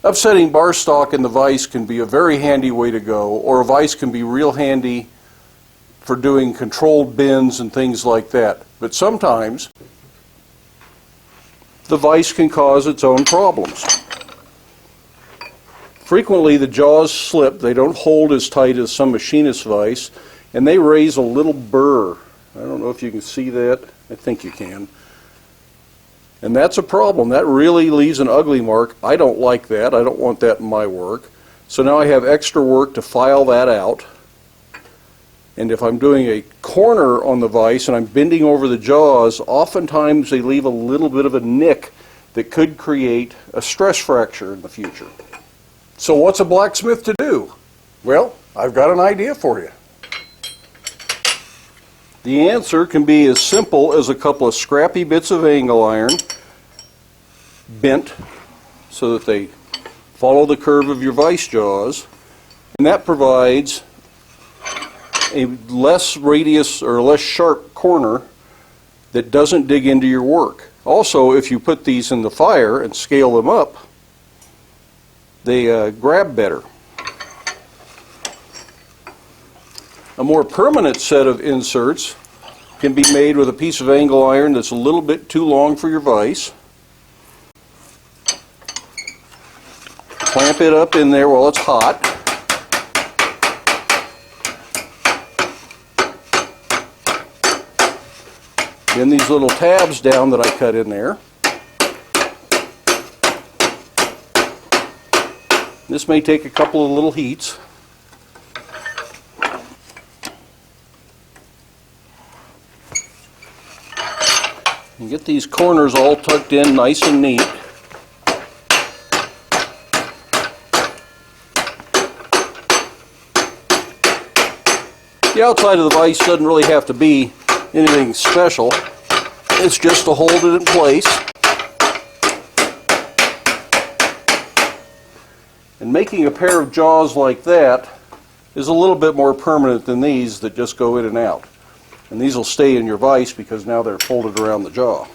Upsetting bar stock in the vise can be a very handy way to go, or a vise can be real handy for doing controlled bends and things like that. But sometimes the vise can cause its own problems. Frequently the jaws slip, they don't hold as tight as some machinist vise, and they raise a little burr. I don't know if you can see that. I think you can. And that's a problem. That really leaves an ugly mark. I don't like that. I don't want that in my work. So now I have extra work to file that out. And if I'm doing a corner on the vise and I'm bending over the jaws, oftentimes they leave a little bit of a nick that could create a stress fracture in the future. So what's a blacksmith to do? Well, I've got an idea for you. The answer can be as simple as a couple of scrappy bits of angle iron bent so that they follow the curve of your vise jaws, and that provides a less radius or less sharp corner that doesn't dig into your work. Also, if you put these in the fire and scale them up, they grab better. A more permanent set of inserts can be made with a piece of angle iron that's a little bit too long for your vise. Clamp it up in there while it's hot. Then these little tabs down that I cut in there. This may take a couple of little heats. And get these corners all tucked in nice and neat. The outside of the vise doesn't really have to be anything special. It's just to hold it in place. And making a pair of jaws like that is a little bit more permanent than these that just go in and out. And these will stay in your vise because now they're folded around the jaw.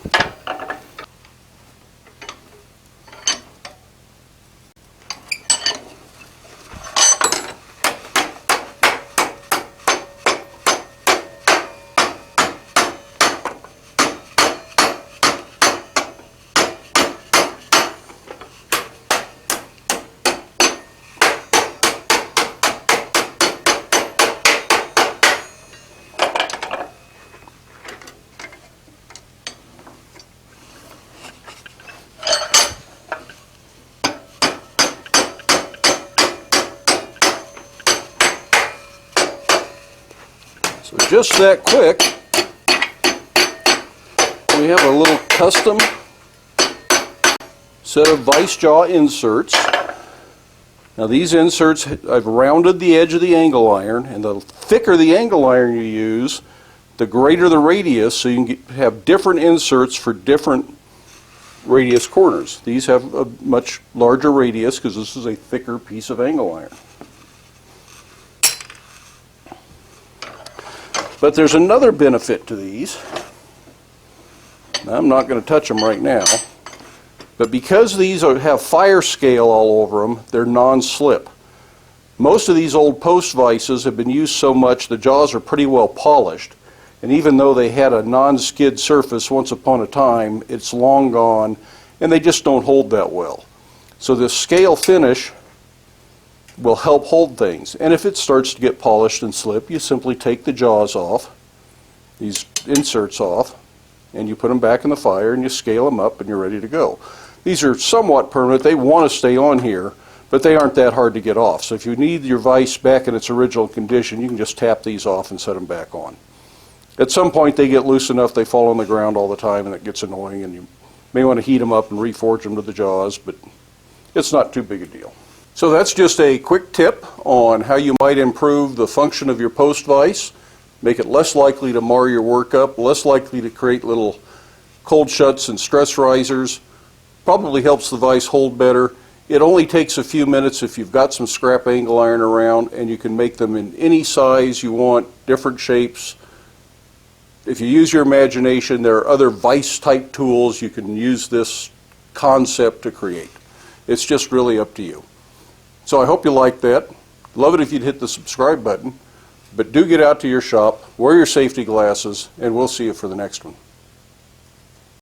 So just that quick, we have a little custom set of vise jaw inserts. Now these inserts, I've rounded the edge of the angle iron, and the thicker the angle iron you use, the greater the radius, so you can have different inserts for different radius corners. These have a much larger radius because this is a thicker piece of angle iron. But there's another benefit to these. Now, I'm not going to touch them right now, but because these have fire scale all over them, they're non-slip. Most of these old post vices have been used so much the jaws are pretty well polished, and even though they had a non-skid surface once upon a time, it's long gone, and they just don't hold that well. So this scale finish will help hold things. And if it starts to get polished and slip, you simply take the jaws off, these inserts off, and you put them back in the fire and you scale them up and you're ready to go. These are somewhat permanent. They want to stay on here, but they aren't that hard to get off. So if you need your vise back in its original condition, you can just tap these off and set them back on. At some point they get loose enough they fall on the ground all the time and it gets annoying, and you may want to heat them up and reforge them to the jaws, but it's not too big a deal. So that's just a quick tip on how you might improve the function of your post vise, make it less likely to mar your work up, less likely to create little cold shuts and stress risers. Probably helps the vise hold better. It only takes a few minutes if you've got some scrap angle iron around, and you can make them in any size you want, different shapes. If you use your imagination, there are other vise type tools you can use this concept to create. It's just really up to you. So I hope you like that. Love it if you'd hit the subscribe button. But do get out to your shop, wear your safety glasses, and we'll see you for the next one.